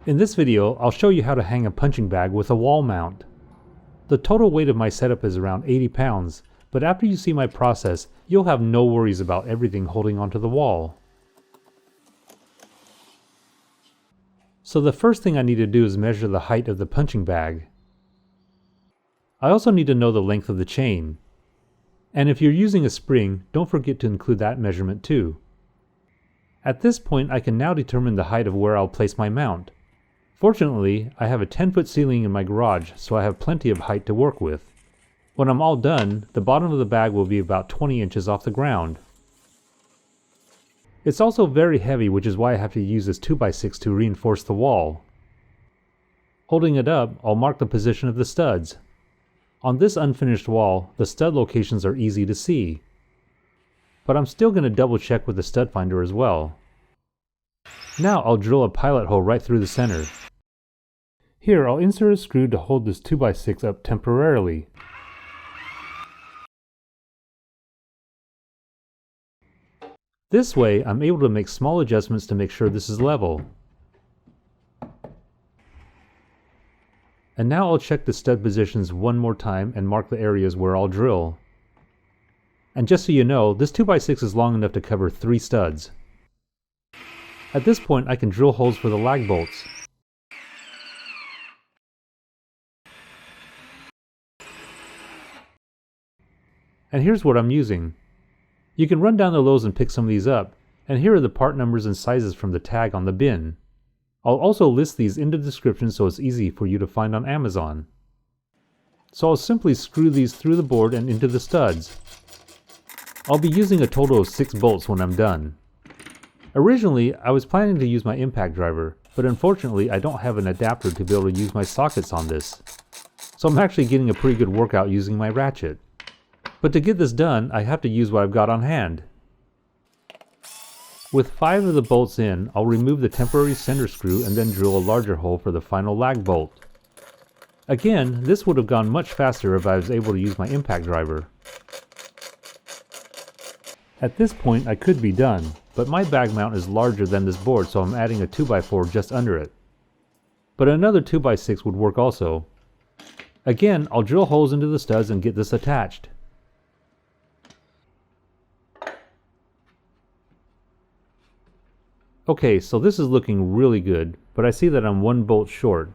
In this video, I'll show you how to hang a punching bag with a wall mount. The total weight of my setup is around 80 pounds, but after you see my process, you'll have no worries about everything holding onto the wall. So the first thing I need to do is measure the height of the punching bag. I also need to know the length of the chain. And if you're using a spring, don't forget to include that measurement too. At this point, I can now determine the height of where I'll place my mount. Fortunately, I have a 10-foot ceiling in my garage, so I have plenty of height to work with. When I'm all done, the bottom of the bag will be about 20 inches off the ground. It's also very heavy, which is why I have to use this 2x6 to reinforce the wall. Holding it up, I'll mark the position of the studs. On this unfinished wall, the stud locations are easy to see. But I'm still going to double check with the stud finder as well. Now I'll drill a pilot hole right through the center. Here I'll insert a screw to hold this 2x6 up temporarily. This way I'm able to make small adjustments to make sure this is level. And now I'll check the stud positions one more time and mark the areas where I'll drill. And just so you know, this 2x6 is long enough to cover 3 studs. At this point I can drill holes for the lag bolts. And here's what I'm using. You can run down the Lowe's and pick some of these up, and here are the part numbers and sizes from the tag on the bin. I'll also list these in the description so it's easy for you to find on Amazon. So I'll simply screw these through the board and into the studs. I'll be using a total of 6 bolts when I'm done. Originally, I was planning to use my impact driver, but unfortunately I don't have an adapter to be able to use my sockets on this. So I'm actually getting a pretty good workout using my ratchet. But to get this done, I have to use what I've got on hand. With 5 of the bolts in, I'll remove the temporary center screw and then drill a larger hole for the final lag bolt. Again, this would have gone much faster if I was able to use my impact driver. At this point I could be done, but my bag mount is larger than this board, so I'm adding a 2x4 just under it. But another 2x6 would work also. Again, I'll drill holes into the studs and get this attached. Okay, so this is looking really good, but I see that I'm 1 bolt short.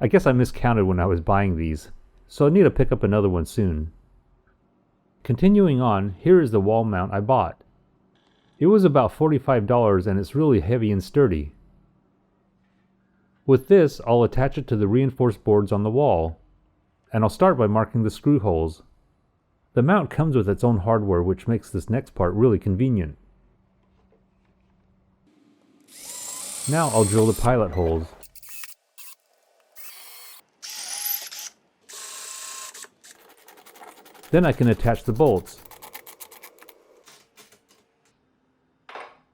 I guess I miscounted when I was buying these, so I need to pick up another one soon. Continuing on, here is the wall mount I bought. It was about $45 and it's really heavy and sturdy. With this, I'll attach it to the reinforced boards on the wall, and I'll start by marking the screw holes. The mount comes with its own hardware, which makes this next part really convenient. Now I'll drill the pilot holes. Then I can attach the bolts.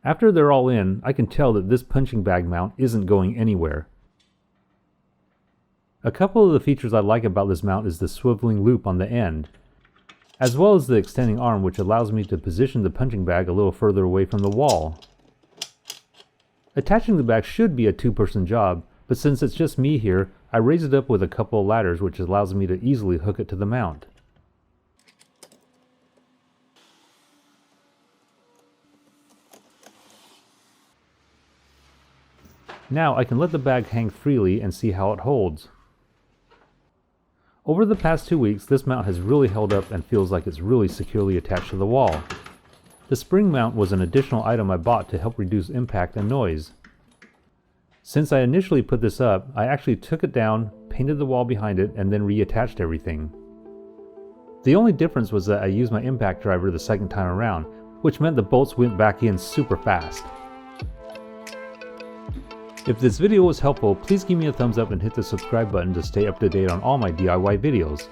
After they're all in, I can tell that this punching bag mount isn't going anywhere. A couple of the features I like about this mount is the swiveling loop on the end, as well as the extending arm, which allows me to position the punching bag a little further away from the wall. Attaching the bag should be a 2-person job, but since it's just me here, I raise it up with a couple of ladders, which allows me to easily hook it to the mount. Now I can let the bag hang freely and see how it holds. Over the past 2 weeks, this mount has really held up and feels like it's really securely attached to the wall. The spring mount was an additional item I bought to help reduce impact and noise. Since I initially put this up, I actually took it down, painted the wall behind it, and then reattached everything. The only difference was that I used my impact driver the second time around, which meant the bolts went back in super fast. If this video was helpful, please give me a thumbs up and hit the subscribe button to stay up to date on all my DIY videos.